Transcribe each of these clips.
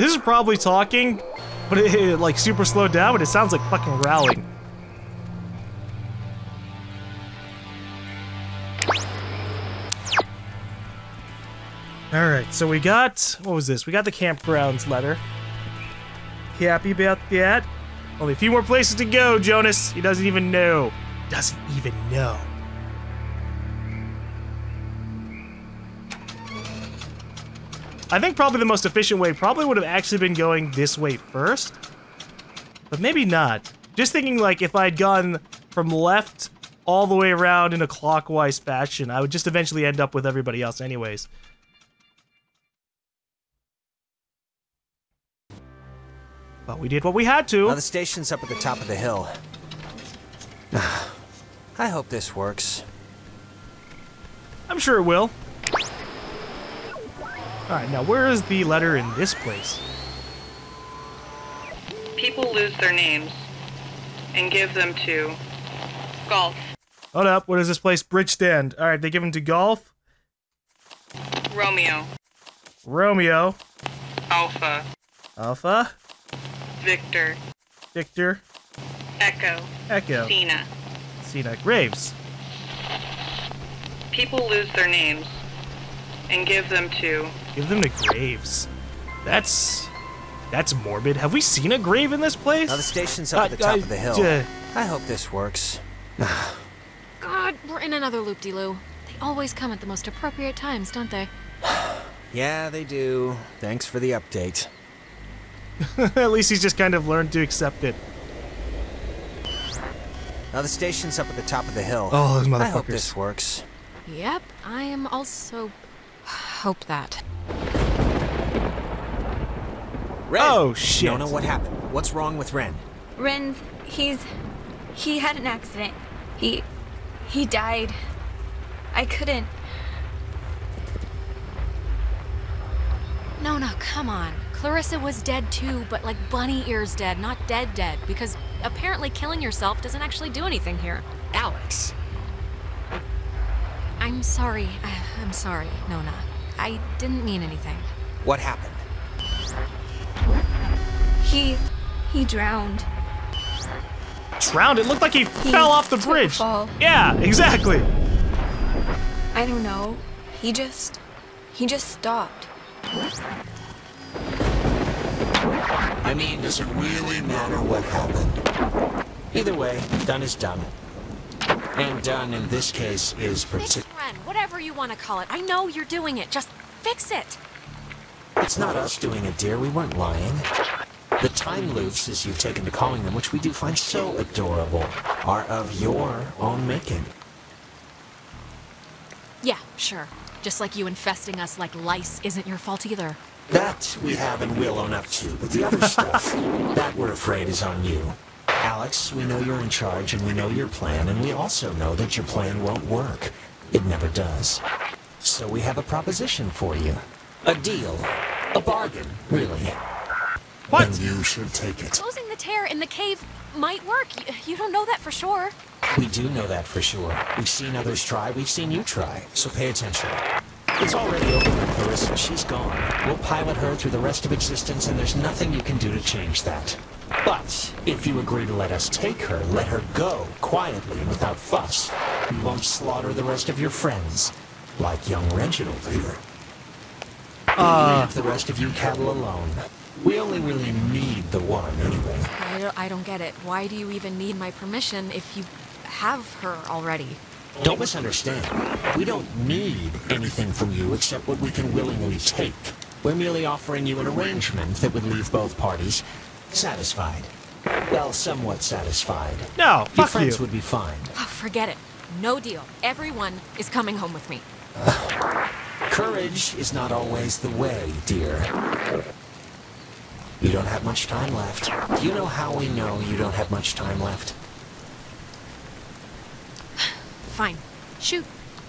This is probably talking, but it like super slowed down, but it sounds like fucking growling. Alright, so we got, what was this? We got the campgrounds letter. Happy about that. Only a few more places to go, Jonas. He doesn't even know. Doesn't even know. I think probably the most efficient way probably would have actually been going this way first. But maybe not. Just thinking like if I'd gone from left all the way around in a clockwise fashion, I would just eventually end up with everybody else anyways. But we did what we had to. Now the station's up at the top of the hill. I hope this works. I'm sure it will. Alright, now where is the letter in this place? People lose their names and give them to golf. Hold up, what is this place? Bridge stand. Alright, they give them to golf. Romeo. Romeo. Alpha. Alpha. Victor. Victor. Echo. Echo. Cena. Cena. Graves. People lose their names and give them to... Give them to Graves. That's morbid. Have we seen a grave in this place? Now the station's up at the top of the hill. I hope this works. God, we're in another loop-de-loo. They always come at the most appropriate times, don't they? Yeah, they do. Thanks for the update. At least he's just kind of learned to accept it. Now the station's up at the top of the hill. Oh, those motherfuckers. I hope this works. Yep, I am also... hope that. Ren! Oh, shit. Nona, what happened? What's wrong with Ren? Ren's... he had an accident. He died. I couldn't... No, come on. Clarissa was dead too, but like bunny ears dead, not dead, because apparently killing yourself doesn't actually do anything here. Alex! I'm sorry. I'm sorry, Nona. I didn't mean anything. What happened? He drowned. Drowned? It looked like he fell off the took a bridge. fall. Yeah, exactly. I don't know. He just stopped. I mean, does it really matter what happened? Either way, done is done. And done in this case is Fix it, Ren, whatever you want to call it. I know you're doing it. Just fix it. It's not us doing it, dear. We weren't lying. The time loops, as you've taken to calling them, which we do find so adorable, are of your own making. Yeah, sure. Just like you infesting us like lice isn't your fault either. That we have and will own up to, but the other stuff, that we're afraid is on you. Alex, we know you're in charge and we know your plan, and we also know that your plan won't work. It never does. So we have a proposition for you. A deal. A bargain, really. What? And you should take it. Closing the tear in the cave might work. You don't know that for sure. We do know that for sure. We've seen others try, we've seen you try, so pay attention. It's already over for Clarissa, she's gone. We'll pilot her through the rest of existence, and there's nothing you can do to change that. But, if you agree to let us take her, let her go, quietly and without fuss. We won't slaughter the rest of your friends, like young Reginald here. Leave the rest of you cattle alone. We only really need the one, anyway. I don't get it. Why do you even need my permission if you have her already? Don't misunderstand. We don't need anything from you except what we can willingly take. We're merely offering you an arrangement that would leave both parties satisfied. Well, somewhat satisfied. No, Your fuck friends you. would be fine. Oh, forget it. No deal. Everyone is coming home with me. Courage is not always the way, dear. You don't have much time left. Do you know how we know you don't have much time left? Fine. Shoot.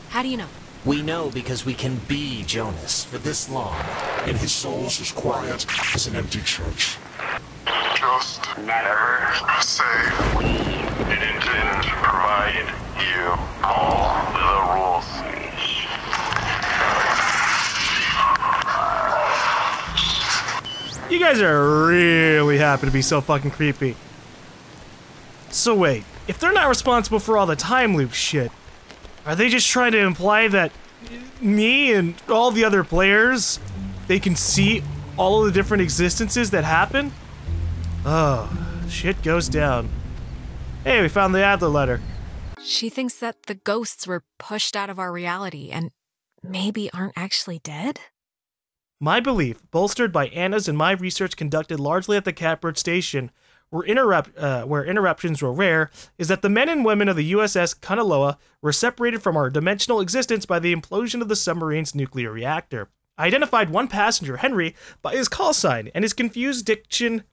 How do you know? We know because we can be Jonas for this long, and his soul's as quiet as an empty church. Just never say we didn't provide you all the rules. You guys are really happy to be so fucking creepy. So wait, if they're not responsible for all the time loop shit, are they just trying to imply that me and all the other players, they can see all of the different existences that happen? Oh, shit goes down. Hey, we found the Adler letter. She thinks that the ghosts were pushed out of our reality and maybe aren't actually dead? My belief, bolstered by Anna's and my research conducted largely at the Catbird Station, where interruptions were rare, is that the men and women of the USS Kanaloa were separated from our dimensional existence by the implosion of the submarine's nuclear reactor. I identified one passenger, Henry, by his call sign, and his confused diction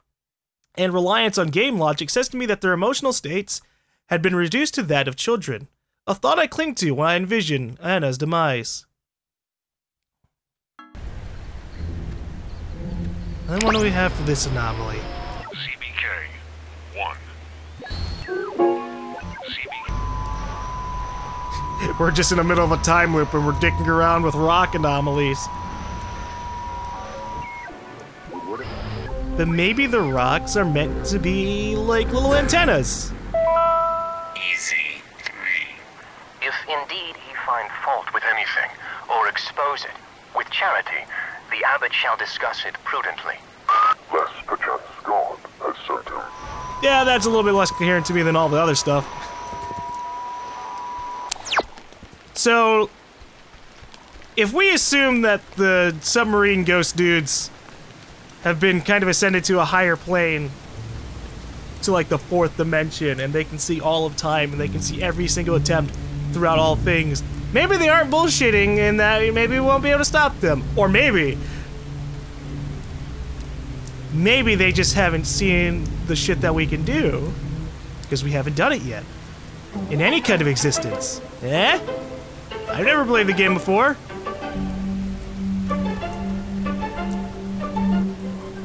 and reliance on game logic says to me that their emotional states had been reduced to that of children, a thought I cling to when I envision Anna's demise. And then what do we have for this anomaly? CBK 1. CBK. We're just in the middle of a time loop and we're dicking around with rock anomalies. But maybe the rocks are meant to be like little antennas. Easy 3. If indeed he find fault with anything, or expose it, with charity, the abbot shall discuss it prudently. Less perchance gone, as certain. Yeah, that's a little bit less coherent to me than all the other stuff. So, if we assume that the submarine ghost dudes have been kind of ascended to a higher plane, to like the 4th dimension, and they can see all of time, and they can see every single attempt throughout all things, maybe they aren't bullshitting, and that maybe we won't be able to stop them. Or maybe they just haven't seen the shit that we can do, because we haven't done it yet. In any kind of existence. Eh? I've never played the game before.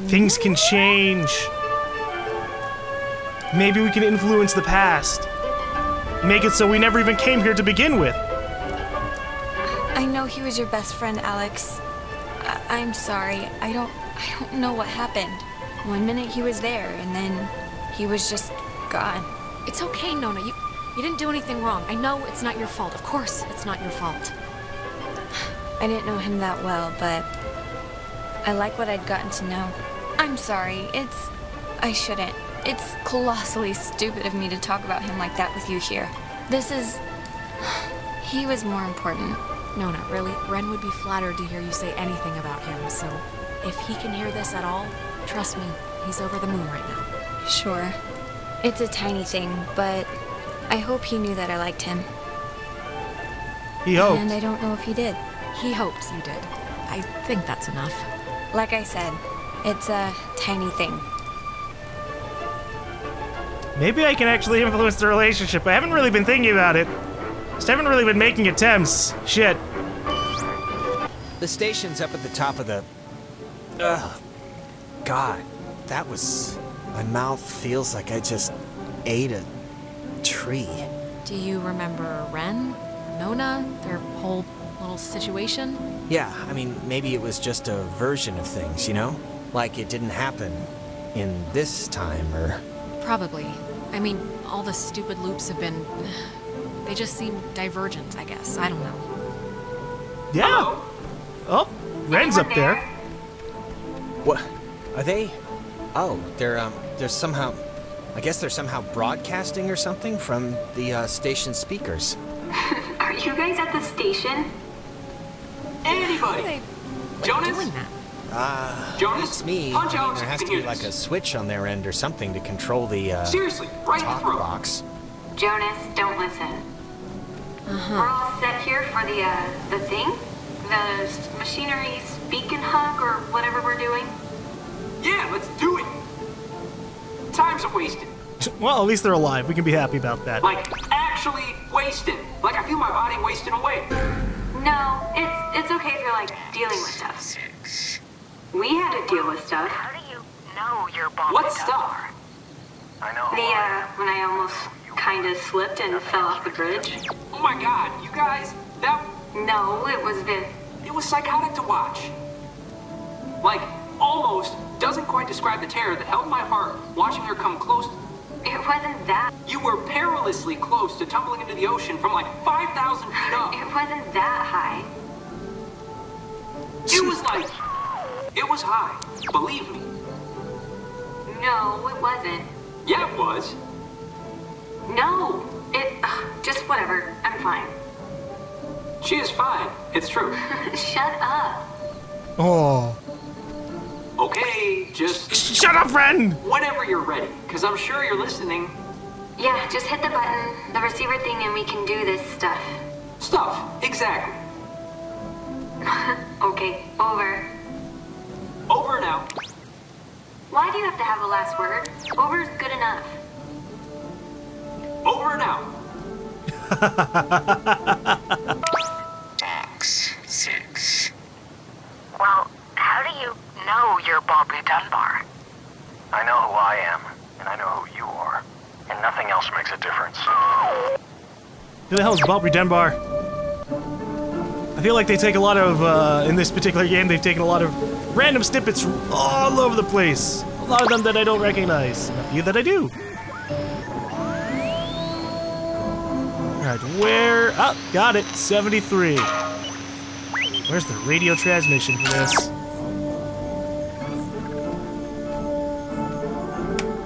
Things can change. Maybe we can influence the past. Make it so we never even came here to begin with. I know he was your best friend, Alex. I'm sorry. I don't know what happened. One minute he was there, and then he was just gone. It's okay, Nona. You didn't do anything wrong. I know it's not your fault. Of course it's not your fault. I didn't know him that well, but I like what I'd gotten to know. I'm sorry. I shouldn't. It's colossally stupid of me to talk about him like that with you here. He was more important. Nona, really, Ren would be flattered to hear you say anything about him, so if he can hear this at all, trust me, he's over the moon right now. Sure. It's a tiny thing, but I hope he knew that I liked him. He hoped. And I don't know if he did. He hopes you did. I think that's enough. Like I said, it's a tiny thing. Maybe I can actually influence the relationship. I haven't really been thinking about it. Just haven't really been making attempts. Shit. The station's up at the top of the... Ugh. God, that was... My mouth feels like I just ate a tree. Do you remember Ren? Nona? Their whole little situation? Yeah, I mean, maybe it was just a version of things, you know? Like it didn't happen in this time, or... Probably. I mean, all the stupid loops have been... They just seem divergent, I guess. I don't know. Yeah. Oh, Ren's up there. What? Are they... Oh, they're somehow... I guess they're somehow broadcasting or something from the station speakers. Are you guys at the station? Anybody? They Jonas? doing that? Jonas? It's me. Punch I mean, out there has to if you be can like hear a this. switch on their end or something to control the, Seriously, right in the talk throat. box. Jonas, don't listen. We're all set here for the thing? The machinery speak and hug or whatever we're doing? Yeah, let's do it. Time's a wasted. Well, at least they're alive. We can be happy about that. Like, actually wasted. Like, I feel my body wasting away. No, it's okay if you're, like, dealing with stuff. We had to deal with stuff. How do you know your boss? What stuff? I know. When I almost kind of slipped and fell off the bridge. Oh my god, you guys, No, it was it was psychotic to watch. Like, all almost doesn't quite describe the terror that held my heart watching her come close. It wasn't that. You were perilously close to tumbling into the ocean from like 5,000 feet up. It wasn't that high. It was like... It was high. Believe me. No, it wasn't. Yeah, it was. No. Just whatever. I'm fine. She is fine. It's true. Shut up. Oh. Okay, just... Shut up, friend! Whenever you're ready, because I'm sure you're listening. Yeah, just hit the button, the receiver thing, and we can do this stuff. Stuff, exactly. Okay, over. Over now. Why do you have to have the last word? Over's good enough. Over now. Box 6. Well, how do you know you're Bobby Dunbar? I know who I am, and I know who you are, and nothing else makes a difference. Who the hell is Bobby Dunbar? I feel like they take a lot of, in this particular game, they've taken a lot of random snippets from all over the place. A lot of them that I don't recognize, and a few that I do. Alright, where... Oh, got it. 73. Where's the radio transmission for this?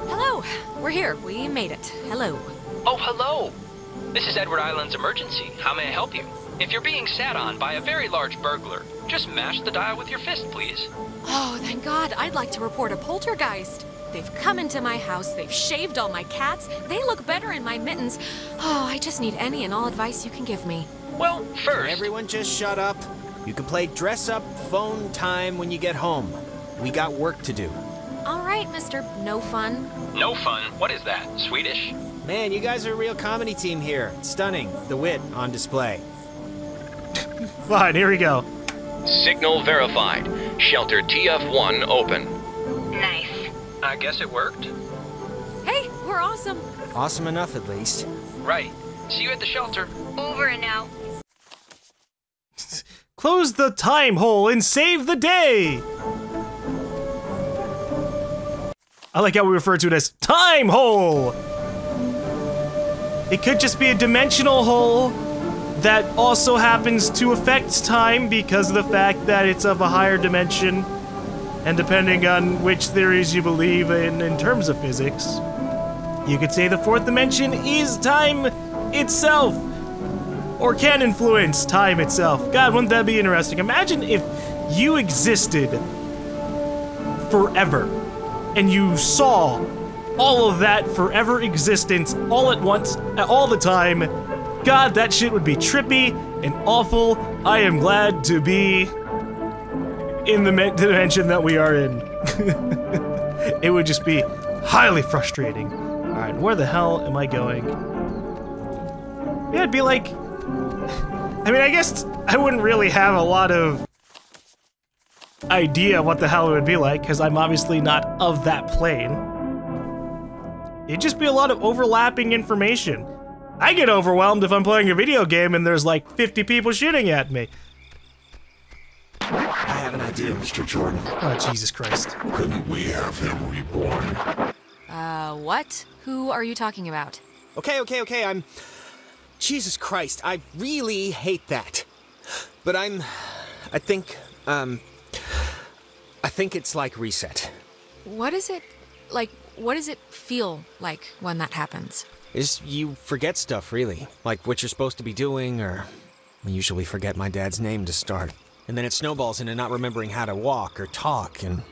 Hello. We're here. We made it. Hello. Oh, hello. This is Edward Island's emergency. How may I help you? If you're being sat on by a very large burglar, just mash the dial with your fist, please. Oh, thank God. I'd like to report a poltergeist. They've come into my house, they've shaved all my cats, they look better in my mittens. Oh, I just need any and all advice you can give me. Well, first... Everyone just shut up. You can play dress-up phone time when you get home. We got work to do. All right, Mr. No Fun. No fun? What is that? Swedish? Man, you guys are a real comedy team here. Stunning. The wit on display. Fine, here we go. Signal verified. Shelter TF1 open. Nice. I guess it worked. Hey, we're awesome. Awesome enough, at least. Right. See you at the shelter. Over and out. Close the time hole and save the day! I like how we refer to it as time hole! It could just be a dimensional hole that also happens to affect time because of the fact that it's of a higher dimension. And depending on which theories you believe in terms of physics, you could say the fourth dimension is time itself, or can influence time itself. God, wouldn't that be interesting? Imagine if you existed forever, and you saw all of that forever existence all at once, all the time. God, that shit would be trippy and awful. I am glad to be in the dimension that we are in. It would just be highly frustrating. Alright, where the hell am I going? Yeah, it'd be like... I mean, I guess I wouldn't really have a lot of idea what the hell it would be like, because I'm obviously not of that plane. It'd just be a lot of overlapping information. I get overwhelmed if I'm playing a video game and there's like 50 people shooting at me. I have an idea, Mr. Jordan. Oh, Jesus Christ. Couldn't we have him reborn? What? Who are you talking about? Okay, I'm... Jesus Christ, I really hate that. But I think it's like reset. What is it, like, what does it feel like when that happens? You forget stuff, really. Like what you're supposed to be doing, or... I usually forget my dad's name to start. And then it snowballs into not remembering how to walk or talk, and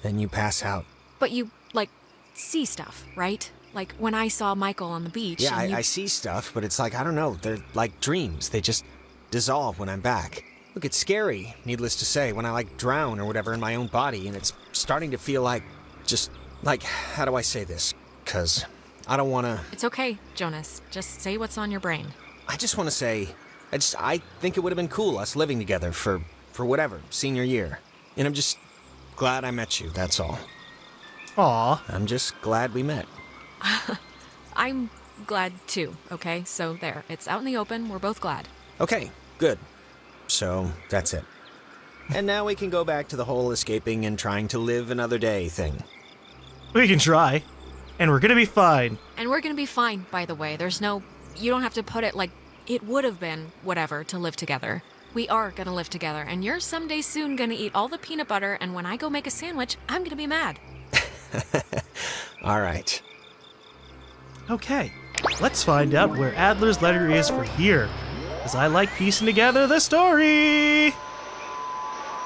then you pass out. But you, like, see stuff, right? Like when I saw Michael on the beach. Yeah, and I see stuff, but it's like, I don't know, they're like dreams. They just dissolve when I'm back. Look, it's scary, needless to say, when I like drown or whatever in my own body, and it's starting to feel like, just, like, how do I say this? 'Cause I don't wanna... It's okay, Jonas. Just say what's on your brain. I just wanna say, I think it would have been cool, us living together for whatever, senior year. And I'm just glad I met you, that's all. Aw. I'm just glad we met. I'm glad too, okay? So there, it's out in the open, we're both glad. Okay, good. So, that's it. And now we can go back to the whole escaping and trying to live another day thing. We can try. And we're gonna be fine. And we're gonna be fine, by the way. You don't have to put it like it would have been whatever to live together. We are gonna live together, and you're someday soon gonna eat all the peanut butter, and when I go make a sandwich, I'm gonna be mad. All right. Okay, let's find out where Adler's letter is for here, because I like piecing together the story.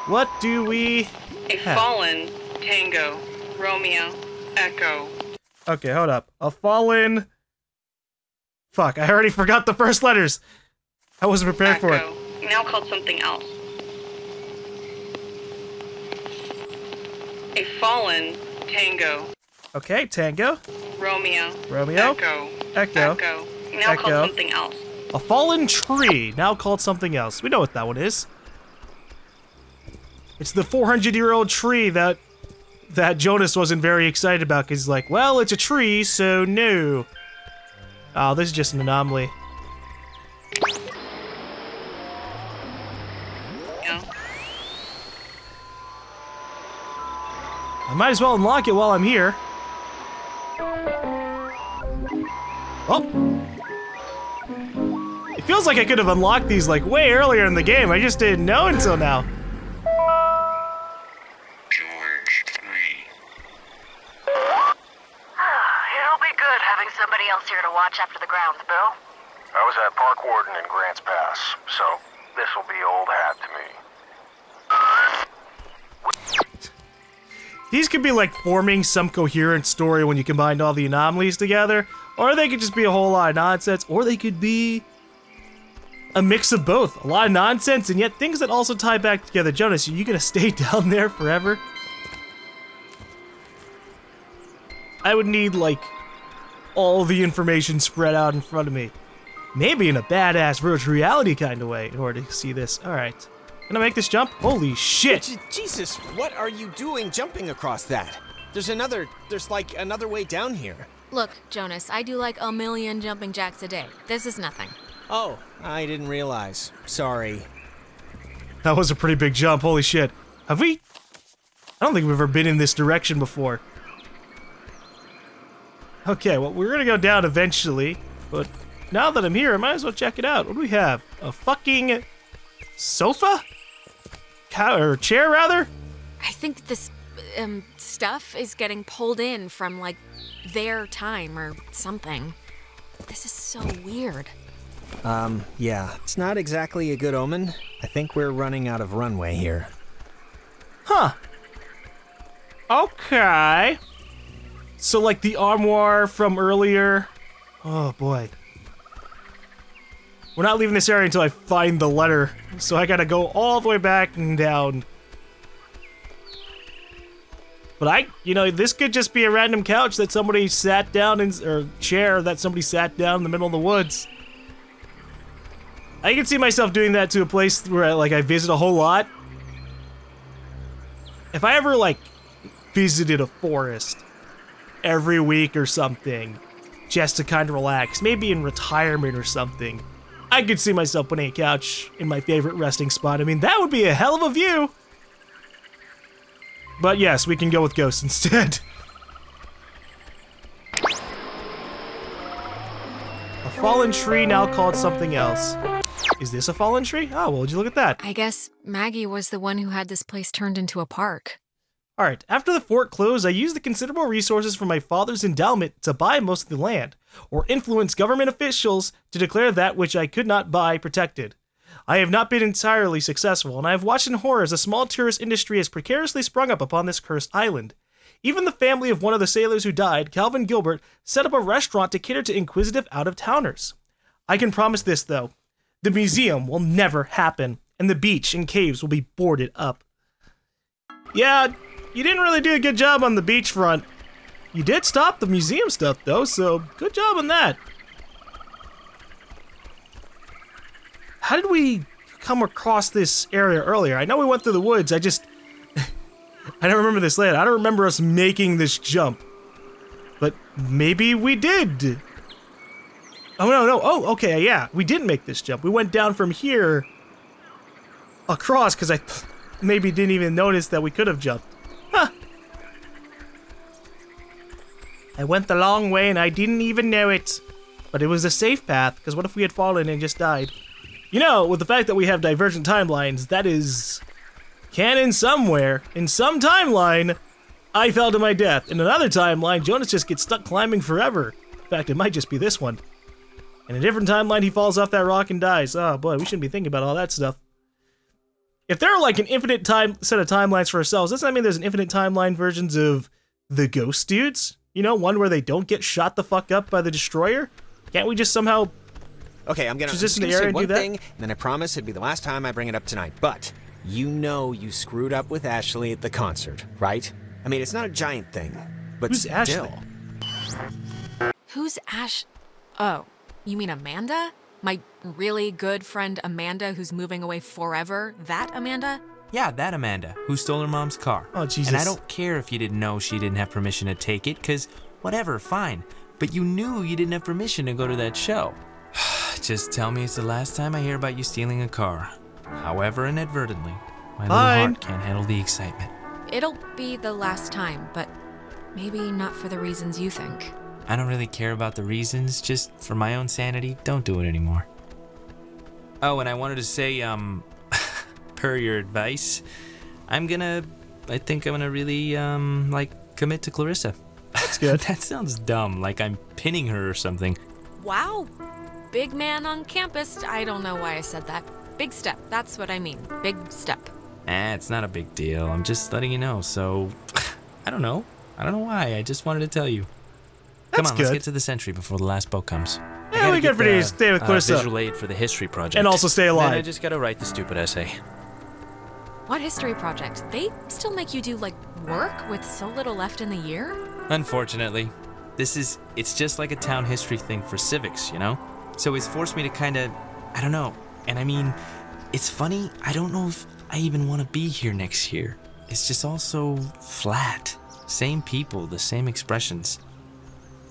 What do we have? A fallen Tango Romeo Echo. Okay, hold up. A fallen... Fuck, I already forgot the first letters. I wasn't prepared for it. Now called something else. A fallen Tango. Okay, Tango. Romeo. Romeo. Echo. Echo. Echo. Now Echo. called something else. A fallen tree, now called something else. We know what that one is. It's the 400-year-old tree that Jonas wasn't very excited about, because he's like, well, it's a tree, so no. Oh, this is just an anomaly. Yeah. I might as well unlock it while I'm here. Oh. It feels like I could have unlocked these like way earlier in the game. I just didn't know until now. It'll be good having somebody else here to watch after the grounds, Bill. I was at Park Warden in Grants Pass, so this'll be old hat to me. These could be like forming some coherent story when you combine all the anomalies together, or they could just be a whole lot of nonsense, or they could be a mix of both. A lot of nonsense and yet things that also tie back together. Jonas, are you gonna stay down there forever? I would need like all the information spread out in front of me. Maybe in a badass virtual reality kind of way in order to see this. Alright. Can I make this jump? Holy shit! Jesus, what are you doing jumping across that? There's like another way down here. Look, Jonas, I do like a million jumping jacks a day. This is nothing. Oh, I didn't realize. Sorry. That was a pretty big jump, holy shit. Have we? I don't think we've ever been in this direction before. Okay, well, we're gonna go down eventually, but now that I'm here, I might as well check it out. What do we have? A fucking sofa? Or chair, rather? I think this, stuff is getting pulled in from, like, their time or something. This is so weird. Yeah, it's not exactly a good omen. I think we're running out of runway here. Huh. Okay. So, like, the armoire from earlier... Oh, boy. We're not leaving this area until I find the letter, so I gotta go all the way back and down. But this could just be a random couch that somebody sat down in, or chair that somebody sat down in the middle of the woods. I can see myself doing that to a place where I visit a whole lot. If I ever, visited a forest every week or something, just to kind of relax, maybe in retirement or something, I could see myself putting a couch in my favorite resting spot. I mean, that would be a hell of a view. But yes, we can go with ghosts instead. A fallen tree now called something else. Is this a fallen tree? Oh, well, would you look at that? I guess Maggie was the one who had this place turned into a park. Alright, after the fort closed, I used the considerable resources from my father's endowment to buy most of the land, or influence government officials to declare that which I could not buy protected. I have not been entirely successful, and I have watched in horror as a small tourist industry has precariously sprung up upon this cursed island. Even the family of one of the sailors who died, Calvin Gilbert, set up a restaurant to cater to inquisitive out-of-towners. I can promise this, though. The museum will never happen, and the beach and caves will be boarded up. Yeah, you didn't really do a good job on the beachfront. You did stop the museum stuff, though, so good job on that. How did we come across this area earlier? I know we went through the woods, I don't remember this later. I don't remember us making this jump. But maybe we did. Oh, no. Oh, okay, yeah. We didn't make this jump. We went down from here across, because maybe didn't even notice that we could have jumped. Huh. I went the long way and I didn't even know it. But it was a safe path, because what if we had fallen and just died? You know, with the fact that we have divergent timelines, that is canon somewhere. In some timeline, I fell to my death. In another timeline, Jonas just gets stuck climbing forever. In fact, it might just be this one. In a different timeline, he falls off that rock and dies. Oh boy, we shouldn't be thinking about all that stuff. If there are like an infinite set of timelines for ourselves, doesn't that mean there's an infinite timeline versions of the ghost dudes? You know, one where they don't get shot the fuck up by the destroyer? Can't we just somehow... Okay, I'm gonna say one thing, and then I promise it'd be the last time I bring it up tonight. But, you know you screwed up with Ashley at the concert, right? I mean, it's not a giant thing, but Who's still. Ashley? Who's Ash? Oh, you mean Amanda? My really good friend Amanda who's moving away forever? That Amanda? Yeah, that Amanda, who stole her mom's car. Oh, Jesus. And I don't care if you didn't know she didn't have permission to take it, because whatever, fine. But you knew you didn't have permission to go to that show. Just tell me it's the last time I hear about you stealing a car. However inadvertently, my little heart can't handle the excitement. It'll be the last time, but maybe not for the reasons you think. I don't really care about the reasons, just for my own sanity, don't do it anymore. Oh, and I wanted to say, per your advice, I think I'm gonna really, like, commit to Clarissa. That's good. That sounds dumb, like I'm pinning her or something. Wow. Big man on campus. I don't know why I said that. Big step. That's what I mean. Big step. It's not a big deal. I'm just letting you know, so... I don't know why. I just wanted to tell you. Come on, let's get to the Sentry before the last boat comes. Yeah, we got for days. Stay with Clarissa. Visual aid for the history project. And also stay alive. Then I just gotta write the stupid essay. What history project? They still make you do, like, work with so little left in the year? Unfortunately. It's just like a town history thing for civics, you know? So it's forced me to kinda, I don't know. And I mean, it's funny, I don't know if I even want to be here next year. It's just all so flat. Same people, the same expressions.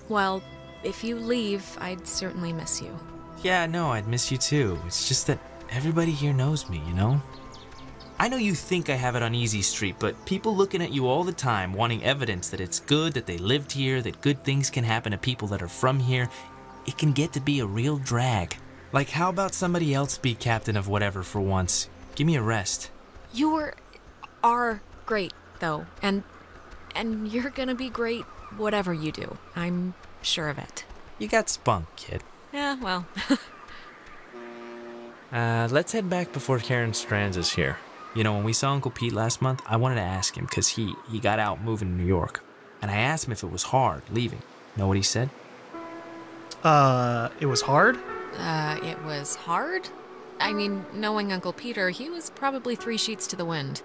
Well, if you leave, I'd certainly miss you. Yeah, no, I'd miss you too. It's just that everybody here knows me, you know? I know you think I have it on easy street, but people looking at you all the time, wanting evidence that it's good, that they lived here, that good things can happen to people that are from here, it can get to be a real drag. Like, how about somebody else be captain of whatever for once? Give me a rest. You are great, though, and you're gonna be great whatever you do. I'm sure of it. You got spunk, kid. Yeah, well. Let's head back before Karen Strands is here. You know, when we saw Uncle Pete last month, I wanted to ask him, because he got out moving to New York. And I asked him if it was hard leaving. Know what he said? It was hard? It was hard? I mean, knowing Uncle Peter, he was probably 3 sheets to the wind.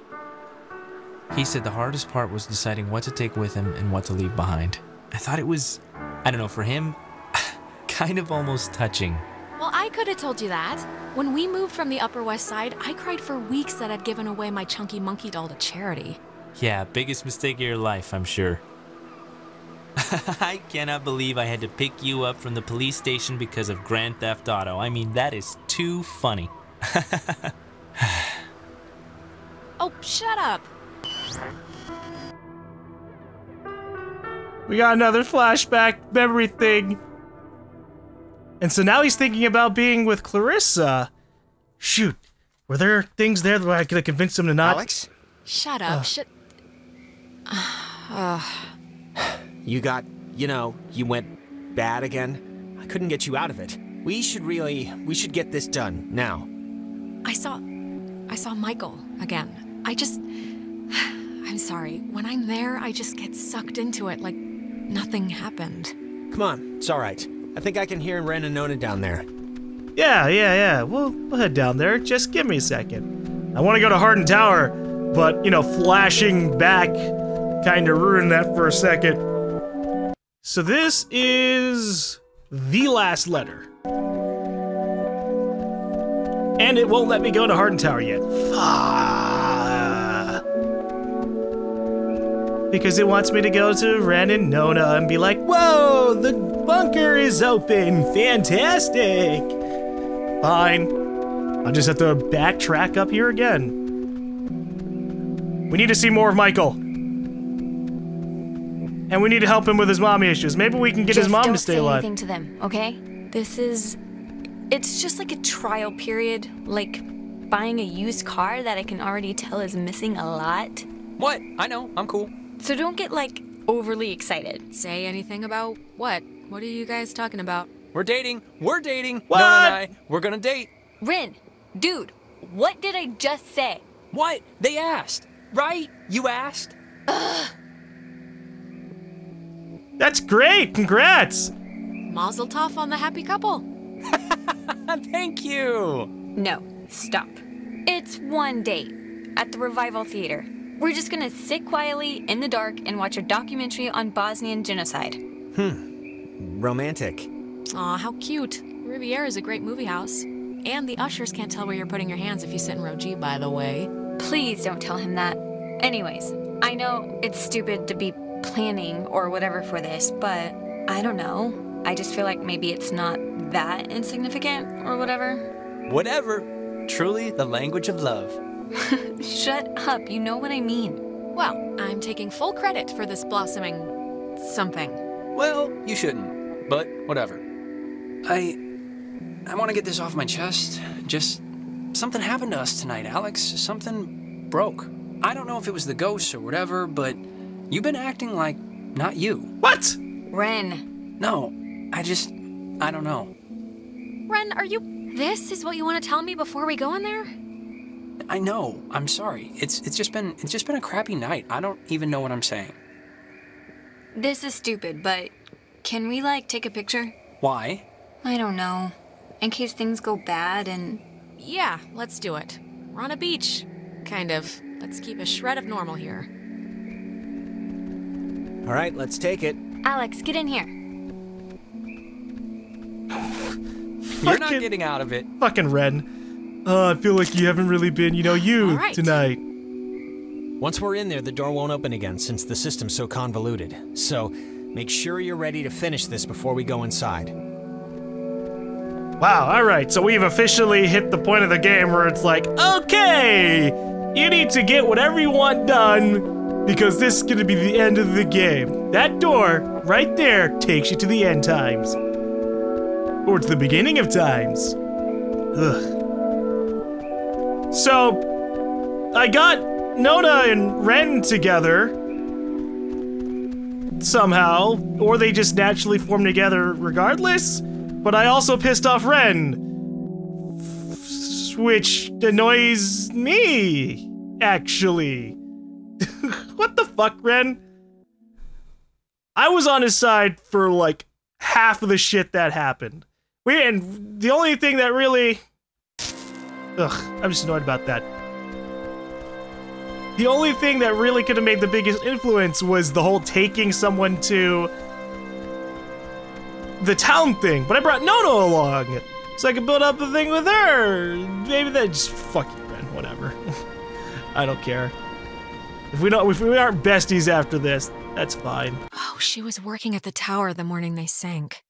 He said the hardest part was deciding what to take with him and what to leave behind. I thought it was, I don't know, for him, kind of almost touching. Well, I could have told you that. When we moved from the Upper West Side, I cried for weeks that I'd given away my chunky monkey doll to charity. Yeah, biggest mistake of your life, I'm sure. I cannot believe I had to pick you up from the police station because of Grand Theft Auto. I mean, that is too funny. Oh, shut up. We got another flashback memory thing. And so now he's thinking about being with Clarissa. Shoot. Were there things there where I could have convinced him to not? Alex? Shut up. You got, you went bad again. I couldn't get you out of it. We should get this done, now. I saw Michael again. I'm sorry. When I'm there, I just get sucked into it like nothing happened. Come on, it's all right. I think I can hear Ren and Nona down there. Yeah. We'll head down there. Just give me a second. I want to go to Hardin Tower, but, flashing back kind of ruined that for a second. So this is the last letter. And it won't let me go to Hardin Tower yet. Because it wants me to go to Ren and Nona and be like, whoa, the bunker is open, fantastic. Fine, I'll just have to backtrack up here again. We need to see more of Michael. And we need to help him with his mommy issues. Maybe we can get his mom to stay alive. Don't say anything to them, okay? It's just like a trial period, like buying a used car that I can already tell is missing a lot. What? I know, I'm cool. So don't get, like, overly excited. Say anything about what? What are you guys talking about? We're dating. We're dating. What? Nona and I, we're gonna date. Rin, dude, what did I just say? What? They asked, right? You asked? Ugh. That's great! Congrats! Mazel tov on the happy couple. Thank you! No, stop. It's one date at the Revival Theater. We're just gonna sit quietly in the dark and watch a documentary on Bosnian genocide. Romantic. Aw, how cute. Riviera is a great movie house. And the ushers can't tell where you're putting your hands if you sit in row G, by the way. Please don't tell him that. Anyways, I know it's stupid to be planning or whatever for this, but I don't know. I just feel like maybe it's not that insignificant or whatever. Whatever. Truly the language of love. Shut up, you know what I mean. Well, I'm taking full credit for this blossoming something. Well, you shouldn't, but whatever. I want to get this off my chest. Just something happened to us tonight, Alex. Something broke. I don't know if it was the ghosts or whatever, but you've been acting like not you. What? Ren. No, I don't know. Ren, this is what you want to tell me before we go in there? I know. I'm sorry. It's just been a crappy night. I don't even know what I'm saying. This is stupid, but can we, like, take a picture? Why? I don't know. In case things go bad and... Yeah, let's do it. We're on a beach. Kind of. Let's keep a shred of normal here. All right, let's take it. Alex, get in here. You're not getting out of it. Fucking Ren. I feel like you haven't really been, you right. tonight. Once we're in there, the door won't open again since the system's so convoluted. So, make sure you're ready to finish this before we go inside. Wow, alright, so we've officially hit the point of the game where it's like, okay, you need to get whatever you want done, because this is gonna be the end of the game. That door, right there, takes you to the end times. Or to the beginning of times. Ugh. So, I got Nona and Ren together, somehow, or they just naturally formed together regardless, but I also pissed off Ren, which annoys me, actually. What the fuck, Ren? I was on his side for like half of the shit that happened. And the only thing that really... Ugh, I'm just annoyed about that. The only thing that really could have made the biggest influence was the whole taking someone to the town thing, but I brought Nona along so I could build up the thing with her. Maybe that just fuck you, Ren, whatever. I don't care. If we aren't besties after this, that's fine. Oh, she was working at the tower the morning they sank.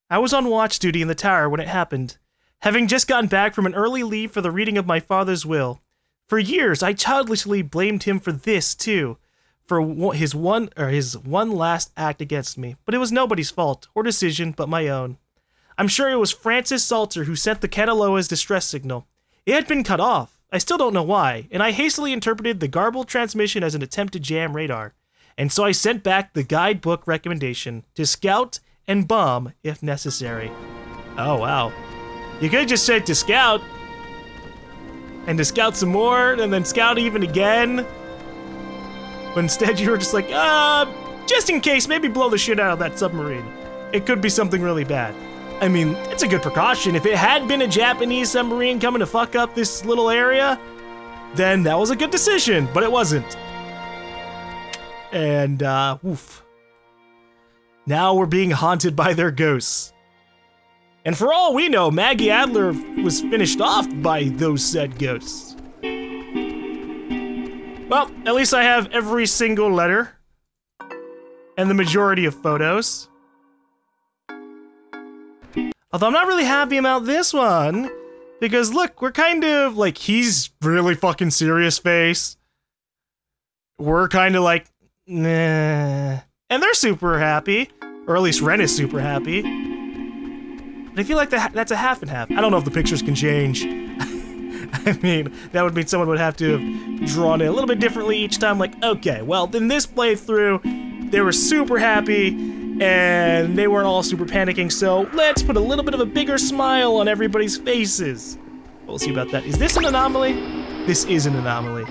I was on watch duty in the tower when it happened, having just gotten back from an early leave for the reading of my father's will. For years, I childishly blamed him for this, too, for his one last act against me, but it was nobody's fault or decision but my own. I'm sure it was Francis Salter who sent the Kanaloa's distress signal. It had been cut off. I still don't know why, and I hastily interpreted the garbled transmission as an attempt to jam radar, and so I sent back the guidebook recommendation to scout and bomb if necessary. Oh, wow. You could have just said to scout, and to scout some more, and then scout even again. But instead you were just like, just in case, maybe blow the shit out of that submarine. It could be something really bad. I mean, it's a good precaution. If it had been a Japanese submarine coming to fuck up this little area, then that was a good decision, but it wasn't. And, woof. Now we're being haunted by their ghosts. And for all we know, Maggie Adler was finished off by those said ghosts. Well, at least I have every single letter. And the majority of photos. Although I'm not really happy about this one. Because look, we're kind of like, he's really fucking serious face. we're kind of like, nah. And they're super happy, or at least Ren is super happy. But I feel like that's a half and half. I don't know if the pictures can change. I mean, that would mean someone would have to have drawn it a little bit differently each time. Like, okay, well, in this playthrough, they were super happy, and they weren't all super panicking, so let's put a little bit of a bigger smile on everybody's faces. We'll see about that. Is this an anomaly? This is an anomaly.